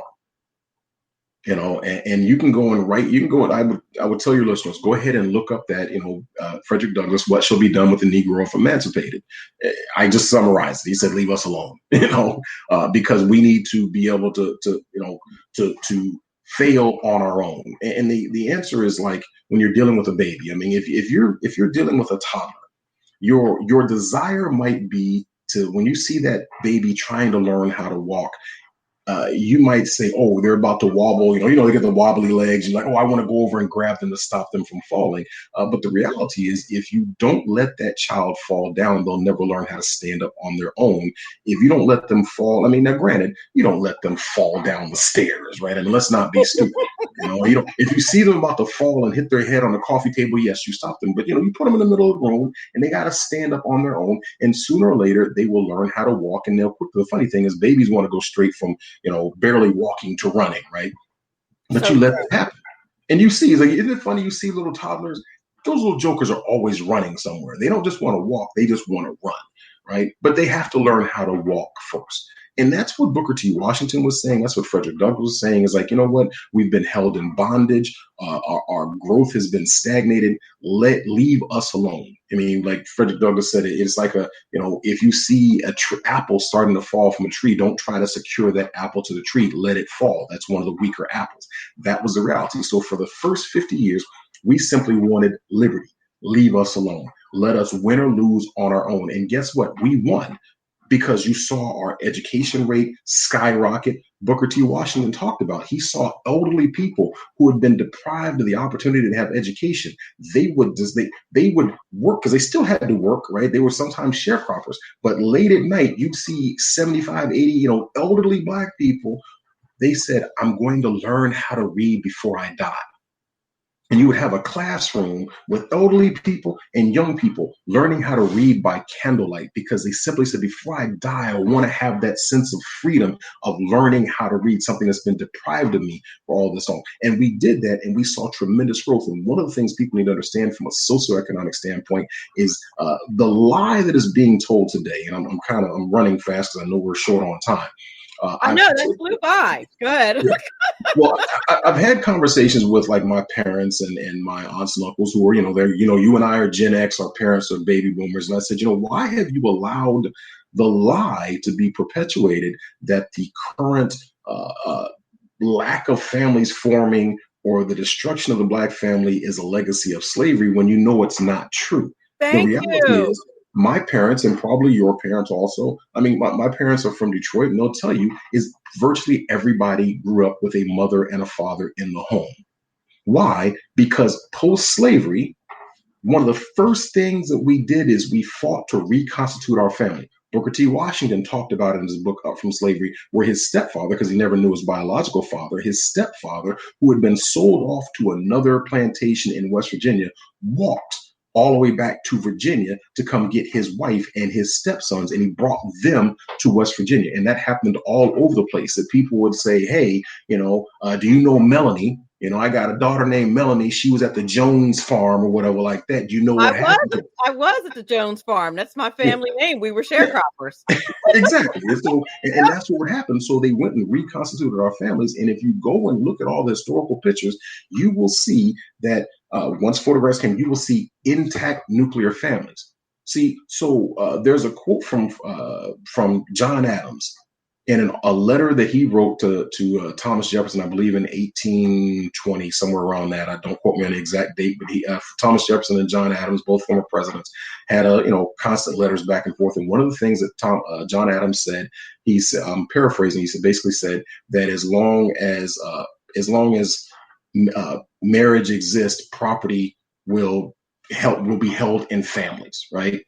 You know, and you can go and write. You can go and I would tell your listeners, go ahead and look up that, you know, Frederick Douglass, "What Shall Be Done with the Negro If Emancipated." I just summarized it. He said, "Leave us alone," you know, because we need to be able to fail on our own. And the answer is like when you're dealing with a baby. I mean, if you're dealing with a toddler, your desire might be to, when you see that baby trying to learn how to walk, you might say, "Oh, they're about to wobble." They get the wobbly legs. You're like, "Oh, I want to go over and grab them to stop them from falling." But the reality is, if you don't let that child fall down, they'll never learn how to stand up on their own. If you don't let them fall, I mean, now granted, you don't let them fall down the stairs, right? I mean, let's not be stupid. If you see them about to fall and hit their head on the coffee table, yes, you stop them. But you put them in the middle of the room, and they got to stand up on their own. And sooner or later, they will learn how to walk, and they'll quit. The funny thing is, babies want to go straight from barely walking to running, right? But So you let that happen. And you see, it's like, isn't it funny? You see little toddlers, those little jokers are always running somewhere. They don't just want to walk, they just want to run, right? But they have to learn how to walk first. And that's what Booker T. Washington was saying. That's what Frederick Douglass was saying. Is like, you know what? We've been held in bondage. Our growth has been stagnated. Leave us alone. I mean, like Frederick Douglass said, it's like if you see a apple starting to fall from a tree, don't try to secure that apple to the tree. Let it fall. That's one of the weaker apples. That was the reality. So for the first 50 years, we simply wanted liberty. Leave us alone. Let us win or lose on our own. And guess what? We won. Because you saw our education rate skyrocket. Booker T. Washington talked about, he saw elderly people who had been deprived of the opportunity to have education. They would work because they still had to work, right? They were sometimes sharecroppers, but late at night, you'd see 75, 80, elderly Black people. They said, "I'm going to learn how to read before I die." And you would have a classroom with elderly people and young people learning how to read by candlelight, because they simply said, "Before I die, I want to have that sense of freedom of learning how to read, something that's been deprived of me for all this long." And we did that, and we saw tremendous growth. And one of the things people need to understand from a socioeconomic standpoint is the lie that is being told today. And I'm running fast because I know we're short on time. I know that flew by. Good. Yeah. Well, I've had conversations with like my parents and my aunts and uncles who are, they're, you and I are Gen X, our parents are baby boomers. And I said, why have you allowed the lie to be perpetuated that the current lack of families forming or the destruction of the Black family is a legacy of slavery, when you know it's not true? Thank the reality you. is, my parents, and probably your parents also, I mean, my parents are from Detroit, and they'll tell you is virtually everybody grew up with a mother and a father in the home. Why? Because post-slavery, one of the first things that we did is we fought to reconstitute our family. Booker T. Washington talked about it in his book, Up From Slavery, where his stepfather, because he never knew his biological father, his stepfather, who had been sold off to another plantation in West Virginia, walked all the way back to Virginia to come get his wife and his stepsons, and he brought them to West Virginia. And that happened all over the place, that people would say, "Hey, do you know Melanie? I got a daughter named Melanie. She was at the Jones farm," or whatever like that. Do you know what happened? I was at the Jones farm. That's my family name. We were sharecroppers. Exactly. And that's what happened. So they went and reconstituted our families. And if you go and look at all the historical pictures, you will see that once photographs came, you will see intact nuclear families. See, so there's a quote from John Adams in a letter that he wrote to Thomas Jefferson, I believe in 1820, somewhere around that. I don't quote me on the exact date, but Thomas Jefferson and John Adams, both former presidents, had constant letters back and forth. And one of the things that John Adams said, he said, I'm paraphrasing, basically said that as long as marriage exists, property will be held in families, right?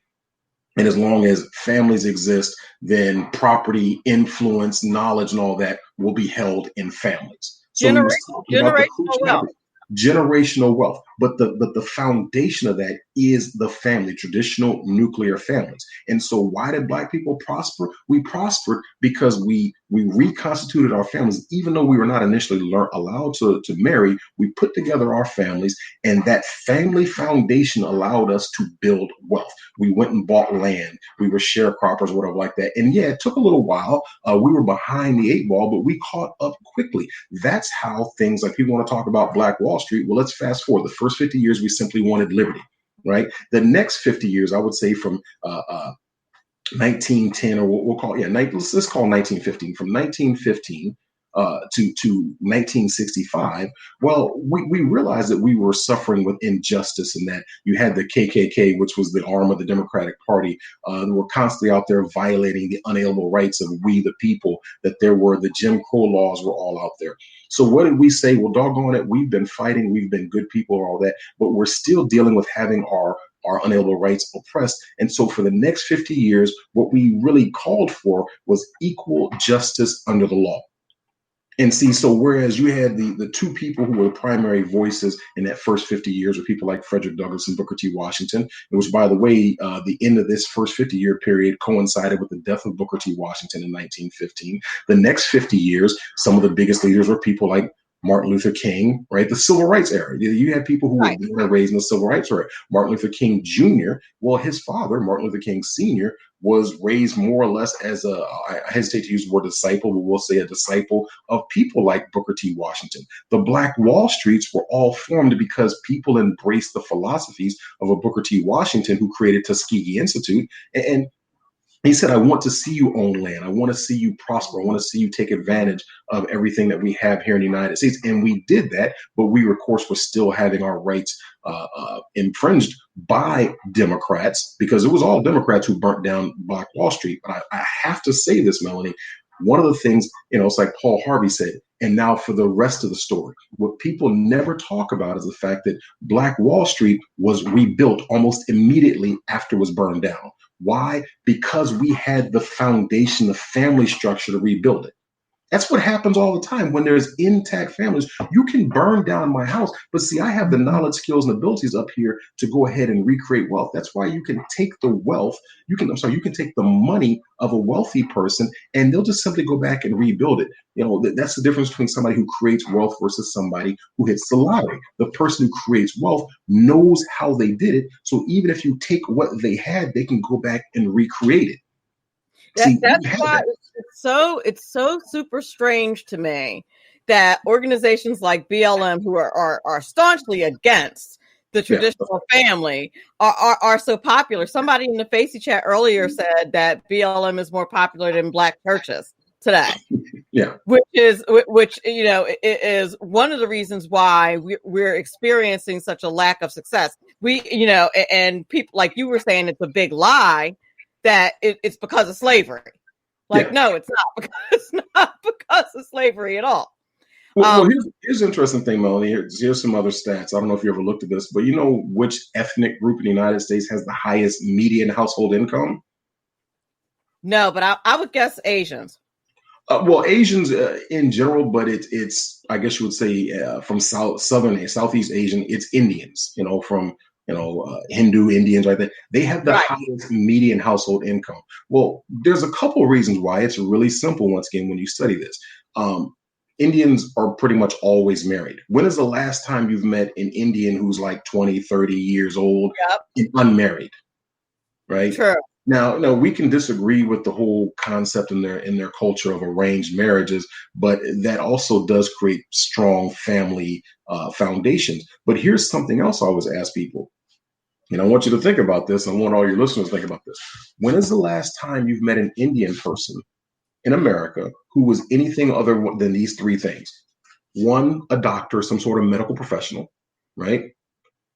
And as long as families exist, then property, influence, knowledge, and all that will be held in families. So we was talking about the Generational wealth. generational wealth, but the foundation of that is the family, traditional nuclear families. And so, why did Black people prosper? We prospered because we reconstituted our families, even though we were not initially allowed to marry. We put together our families, and that family foundation allowed us to build wealth. We went and bought land. We were sharecroppers, whatever like that. And yeah, it took a little while. We were behind the 8 ball, but we caught up quickly. That's how things like people want to talk about Black Wall Street. Well, let's fast forward. The first 50 years, we simply wanted liberty, right? The next 50 years, I would say from 1910, or we'll call, let's call 1915, from 1915 to 1965, well, we realized that we were suffering with injustice, and that you had the KKK, which was the arm of the Democratic Party, that were constantly out there violating the unalienable rights of we the people, that there were the Jim Crow laws were all out there. So what did we say? Well, doggone it, we've been fighting, we've been good people, all that, but we're still dealing with having our unalienable rights oppressed. And so for the next 50 years, what we really called for was equal justice under the law. And see, so whereas you had the two people who were the primary voices in that first 50 years were people like Frederick Douglass and Booker T. Washington, which, by the way, the end of this first 50-year period coincided with the death of Booker T. Washington in 1915. The next 50 years, some of the biggest leaders were people like Martin Luther King, right? The civil rights era. You had people who were raised in the civil rights era. Martin Luther King Jr., well, his father, Martin Luther King Sr., was raised more or less as I hesitate to use the word disciple, but we'll say a disciple of people like Booker T. Washington. The Black Wall Streets were all formed because people embraced the philosophies of a Booker T. Washington who created Tuskegee Institute. And he said, I want to see you own land. I want to see you prosper. I want to see you take advantage of everything that we have here in the United States. And we did that, but we, of course, were still having our rights infringed by Democrats, because it was all Democrats who burnt down Black Wall Street. But I have to say this, Melanie. One of the things, it's like Paul Harvey said, and now for the rest of the story, what people never talk about is the fact that Black Wall Street was rebuilt almost immediately after it was burned down. Why? Because we had the foundation, the family structure to rebuild it. That's what happens all the time when there's intact families. You can burn down my house, but see, I have the knowledge, skills, and abilities up here to go ahead and recreate wealth. That's why you can take the wealth, you can take the money of a wealthy person, and they'll just simply go back and rebuild it. That's the difference between somebody who creates wealth versus somebody who hits the lottery. The person who creates wealth knows how they did it. So even if you take what they had, they can go back and recreate it. That's why it's so super strange to me that organizations like BLM, who are staunchly against the traditional family, are so popular. Somebody in the Facey chat earlier said that BLM is more popular than Black churches today. Yeah, which is one of the reasons why we're experiencing such a lack of success. And people like you were saying, it's a big lie that it's because of slavery. No, it's not. It's not because of slavery at all. Well, here's an interesting thing, Melanie. Here's some other stats. I don't know if you ever looked at this, but you know which ethnic group in the United States has the highest median household income? No, but I would guess Asians. Well, Asians in general, but it's I guess you would say from southern and Southeast Asian, it's Indians. From Hindu Indians, right there. They have the highest median household income. Well, there's a couple of reasons why. It's really simple, once again, when you study this. Indians are pretty much always married. When is the last time you've met an Indian who's like 20, 30 years old and unmarried? Right? Sure. Now, we can disagree with the whole concept in their culture of arranged marriages, but that also does create strong family foundations. But here's something else I always ask people. I want you to think about this. I want all your listeners to think about this. When is the last time you've met an Indian person in America who was anything other than these three things? 1, a doctor, some sort of medical professional, right?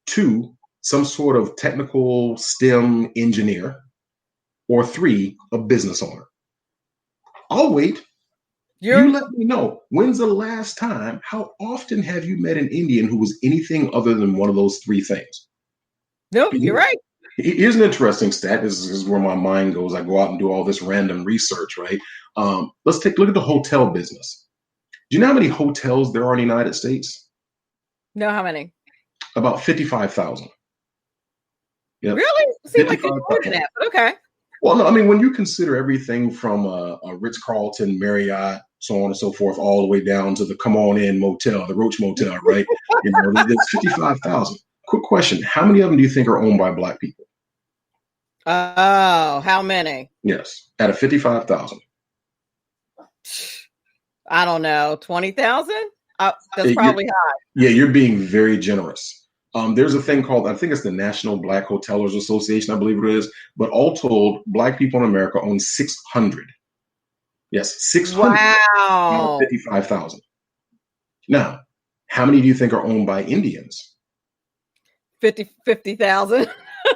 2, some sort of technical STEM engineer. Or 3, a business owner. I'll wait. You let me know. When's the last time? How often have you met an Indian who was anything other than one of those 3 things? Nope, you're right. Here's an interesting stat. This is where my mind goes. I go out and do all this random research, right? Let's take a look at the hotel business. Do you know how many hotels there are in the United States? No, how many? About 55,000. Yep. Really? Seems like it's more than that, but okay. Well, no, I mean, when you consider everything from a Ritz-Carlton, Marriott, so on and so forth, all the way down to the Come On In Motel, the Roach Motel, right? There's 55,000. Quick question. How many of them do you think are owned by Black people? Oh, how many? Yes. Out of 55,000. I don't know. 20,000? That's probably high. Yeah, you're being very generous. There's a thing called, I think it's the National Black Hotelers Association, I believe it is. But all told, Black people in America own 600. Yes, 600. Wow. 55,000. Now, how many do you think are owned by Indians? 50,000.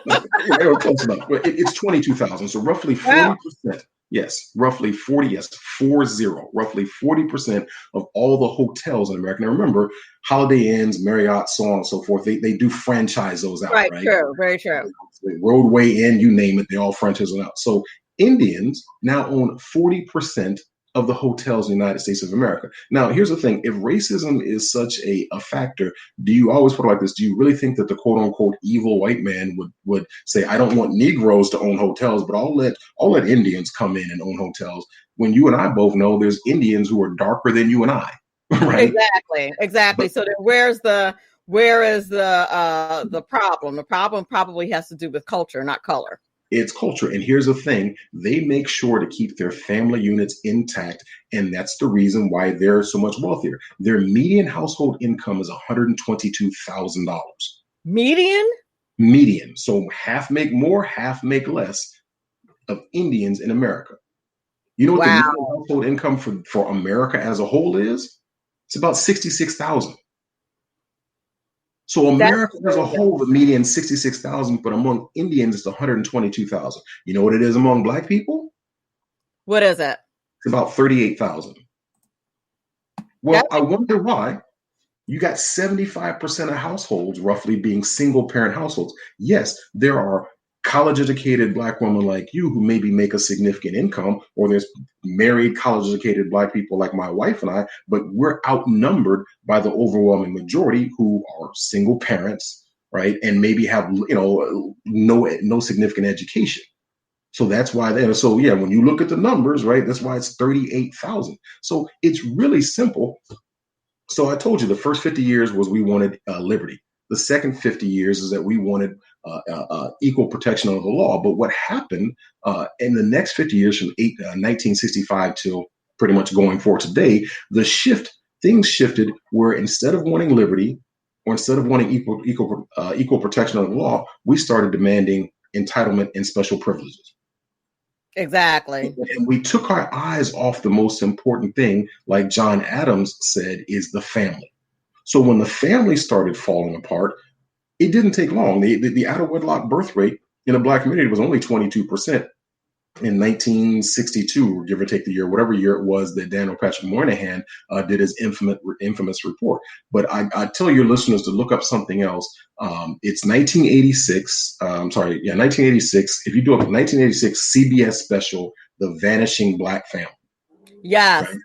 Close enough. It's 22,000. So roughly 40%. Wow. Yes, roughly 40. Yes, 40. Roughly 40% of all the hotels in America. Now remember, Holiday Inns, Marriott, so on and so forth. They do franchise those out, right? True. Very true. Roadway Inn, you name it, they all franchise them out. So Indians now own 40% of the hotels in the United States of America. Now, here's the thing. If racism is such a factor, do you always put it like this? Do you really think that the quote unquote evil white man would say, I don't want Negroes to own hotels, but I'll let Indians come in and own hotels, when you and I both know there's Indians who are darker than you and I, right? Exactly. So then where is the problem? The problem probably has to do with culture, not color. It's culture. And here's the thing. They make sure to keep their family units intact. And that's the reason why they're so much wealthier. Their median household income is $122,000. Median. So half make more, half make less of Indians in America. You know what the median household income for America as a whole is? It's about $66,000. So America as a whole, the median 66,000, but among Indians, it's 122,000. You know what it is among Black people? What is it? It's about 38,000. Well, I wonder why. You got 75% of households roughly being single parent households. Yes, there are college educated Black women like you who maybe make a significant income, or there's married college educated Black people like my wife and I, but we're outnumbered by the overwhelming majority who are single parents, right? And maybe have, no significant education. So that's why when you look at the numbers, right, that's why it's 38,000. So it's really simple. So I told you the first 50 years was we wanted liberty. The second 50 years is that we wanted equal protection under the law. But what happened in the next 50 years from 1965 till pretty much going forward today, things shifted where instead of wanting liberty or instead of wanting equal protection under the law, we started demanding entitlement and special privileges. Exactly. And we took our eyes off the most important thing, like John Adams said, is the family. So when the family started falling apart, it didn't take long. The out of wedlock birth rate in the Black community was only 22% in 1962, give or take the year, whatever year it was that Daniel Patrick Moynihan did his infamous report. But I tell your listeners to look up something else. It's 1986. 1986. If you do a 1986 CBS special, The Vanishing Black Family. Yes. Right?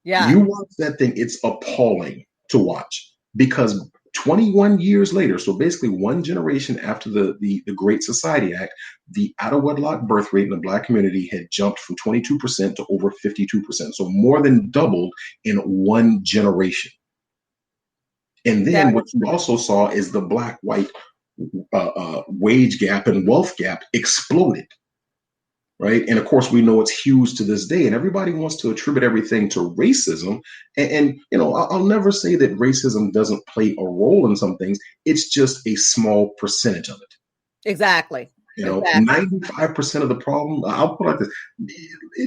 Yeah. You watch that thing. It's appalling to watch because 21 years later, so basically one generation after the Great Society Act, the out-of-wedlock birth rate in the Black community had jumped from 22% to over 52%. So more than doubled in one generation. And then what you also saw is the Black-white wage gap and wealth gap exploded. Right. And of course, we know it's huge to this day, and everybody wants to attribute everything to racism. And I'll never say that racism doesn't play a role in some things. It's just a small percentage of it. Exactly. 95% of the problem, I'll put it like this,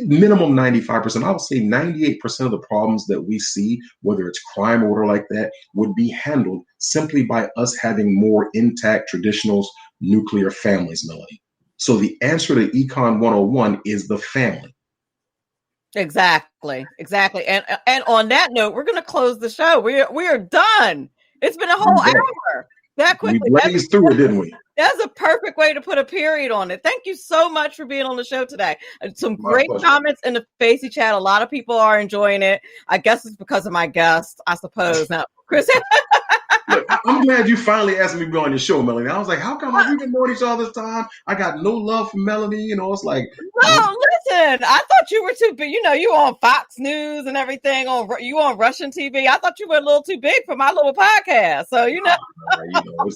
minimum 95%, I would say 98% of the problems that we see, whether it's crime or whatever like that, would be handled simply by us having more intact traditional nuclear families, Melanie. So the answer to Econ 101 is the family. Exactly. And on that note, we're going to close the show. We are done. It's been a whole hour. That quickly. We blazed through it, didn't we? That's a perfect way to put a period on it. Thank you so much for being on the show today. Some My great pleasure. comments in the Facey chat. A lot of people are enjoying it. I guess it's because of my guest, I suppose. Now, Chris. Look, I'm glad you finally asked me to be on your show, Melanie. I was like, how come we've been knowing each other this time? I got no love for Melanie. You know, it's like. No, listen. I thought you were too big. You know, you on Fox News and everything. You on Russian TV. I thought you were a little too big for my little podcast. So, you know.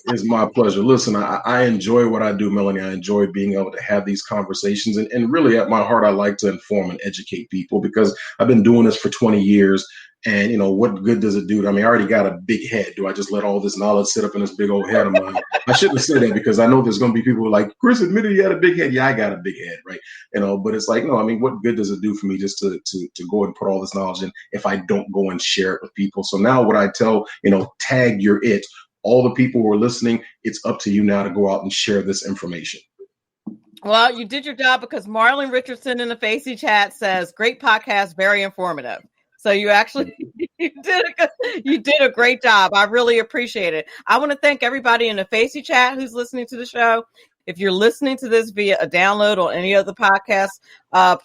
It's my pleasure. Listen, I enjoy what I do, Melanie. I enjoy being able to have these conversations. And really, at my heart, I like to inform and educate people because I've been doing this for 20 years. And, you know, what good does it do? I mean, I already got a big head. Do I just let all this knowledge sit up in this big old head of mine? I shouldn't have said that because I know there's going to be people who are like, Chris admitted he had a big head. Yeah, I got a big head, right? You know, but it's like, no, I mean, what good does it do for me just to go and put all this knowledge in if I don't go and share it with people? So now what I tell, you know, tag your it. All the people who are listening, it's up to you now to go out and share this information. Well, you did your job because Marlon Richardson in the Facey chat says, great podcast, very informative. So you actually you did a great job. I really appreciate it. I want to thank everybody in the Facey chat who's listening to the show. If you're listening to this via a download on any of the podcast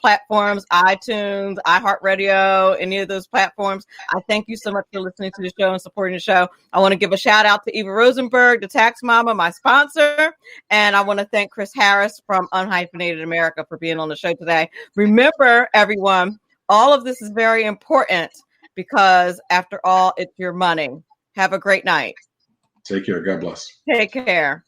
platforms, iTunes, iHeartRadio, any of those platforms, I thank you so much for listening to the show and supporting the show. I want to give a shout out to Eva Rosenberg, the Tax Mama, my sponsor. And I want to thank Chris Harris from Unhyphenated America for being on the show today. Remember, everyone, all of this is very important because after all, it's your money. Have a great night. Take care. God bless. Take care.